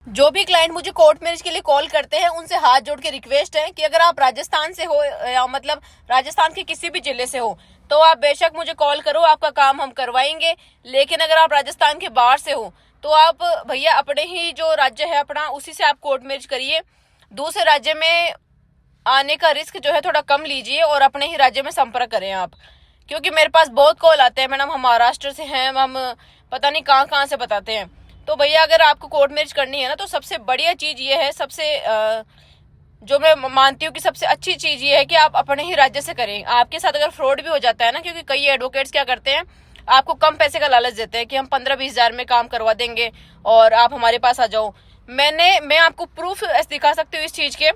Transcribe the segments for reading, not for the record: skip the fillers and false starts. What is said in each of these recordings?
जो भी क्लाइंट मुझे कोर्ट मैरिज के लिए कॉल करते हैं उनसे हाथ जोड़ के रिक्वेस्ट है कि अगर आप राजस्थान से हो या मतलब राजस्थान के किसी भी जिले से हो तो आप बेशक मुझे कॉल करो, आपका काम हम करवाएंगे। लेकिन अगर आप राजस्थान के बाहर से हो तो आप भैया अपने ही जो राज्य है अपना उसी से आप कोर्ट मैरिज करिए। दूसरे राज्य में आने का रिस्क जो है थोड़ा कम लीजिए और अपने ही राज्य में संपर्क करें आप। क्योंकि मेरे पास बहुत कॉल आते हैं, मैडम हम महाराष्ट्र से हैं, हम पता नहीं कहाँ कहाँ से बताते हैं। तो भैया अगर आपको कोर्ट मैरिज करनी है ना तो सबसे बढ़िया चीज ये है, सबसे जो मैं मानती हूँ कि सबसे अच्छी चीज ये है कि आप अपने ही राज्य से करें। आपके साथ अगर फ्रॉड भी हो जाता है ना, क्योंकि कई एडवोकेट्स क्या करते हैं आपको कम पैसे का लालच देते हैं कि हम 15-20 हजार में काम करवा देंगे और आप हमारे पास आ जाओ। मैं आपको प्रूफ दिखा सकती हूँ इस चीज के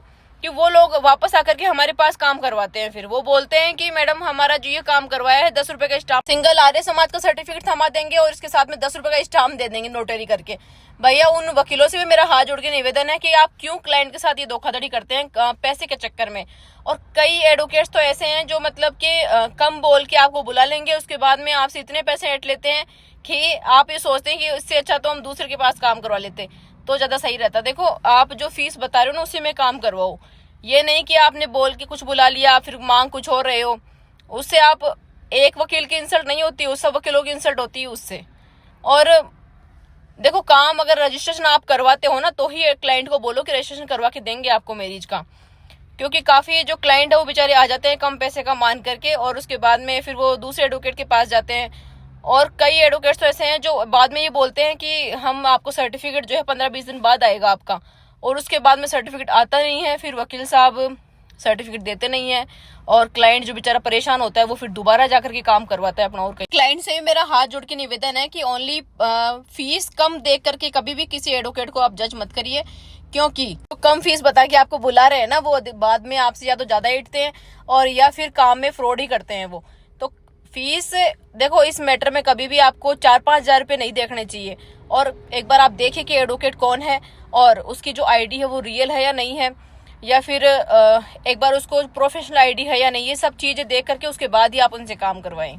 कि वो लोग वापस आकर के हमारे पास काम करवाते हैं। फिर वो बोलते हैं कि मैडम हमारा जो ये काम करवाया है 10 रुपए का स्टाम्प, सिंगल आर्य समाज का सर्टिफिकेट थमा देंगे और इसके साथ में 10 रुपए का स्टाम्प दे देंगे नोटरी करके। भैया उन वकीलों से भी मेरा हाथ जोड़ के निवेदन है कि आप क्यों क्लाइंट के साथ ये धोखाधड़ी करते हैं पैसे के चक्कर में। और कई एडवोकेट्स तो ऐसे हैं जो मतलब कि कम बोल के आपको बुला लेंगे, उसके बाद में आपसे इतने पैसे ऐंठ लेते हैं कि आप ये सोचते हैं कि इससे अच्छा तो हम दूसरे के पास काम करवा लेते तो ज्यादा सही रहता। देखो आप जो फीस बता रहे हो ना उसी में काम करवाओ, ये नहीं कि आपने बोल के कुछ बुला लिया फिर मांग कुछ हो रहे हो। उससे आप एक वकील की इंसल्ट नहीं होती, उस सब वकीलों की इंसल्ट होती है उससे। और देखो काम अगर रजिस्ट्रेशन आप करवाते हो ना तो ही क्लाइंट को बोलो कि रजिस्ट्रेशन करवा के देंगे आपको मैरिज का। क्योंकि काफी जो क्लाइंट है वो बेचारे आ जाते हैं कम पैसे का मान करके और उसके बाद में फिर वो दूसरे एडवोकेट के पास जाते हैं। और कई एडवोकेट्स तो ऐसे हैं जो बाद में ये बोलते हैं कि हम आपको सर्टिफिकेट जो है 15-20 दिन बाद आएगा आपका, और उसके बाद में सर्टिफिकेट आता नहीं है। फिर वकील साहब सर्टिफिकेट देते नहीं है और क्लाइंट जो बेचारा परेशान होता है वो फिर दोबारा जाकर के काम करवाता है अपना। और क्लाइंट से मेरा हाथ जोड़ के निवेदन है कि ओनली फीस कम देख करके कभी भी किसी एडवोकेट को आप जज मत करिए। क्योंकि तो कम फीस बता के आपको बुला रहे हैं ना वो बाद में आपसे या तो ज्यादा इटते हैं और या फिर काम में फ्रॉड ही करते हैं वो। तो फीस देखो इस मैटर में कभी भी आपको 4-5 हजार रुपये नहीं देखने चाहिए। और एक बार आप देखिए कि एडवोकेट कौन है और उसकी जो आईडी है वो रियल है या नहीं है, या फिर एक बार उसको प्रोफेशनल आईडी है या नहीं, ये सब चीजें देख करके उसके बाद ही आप उनसे काम करवाएं।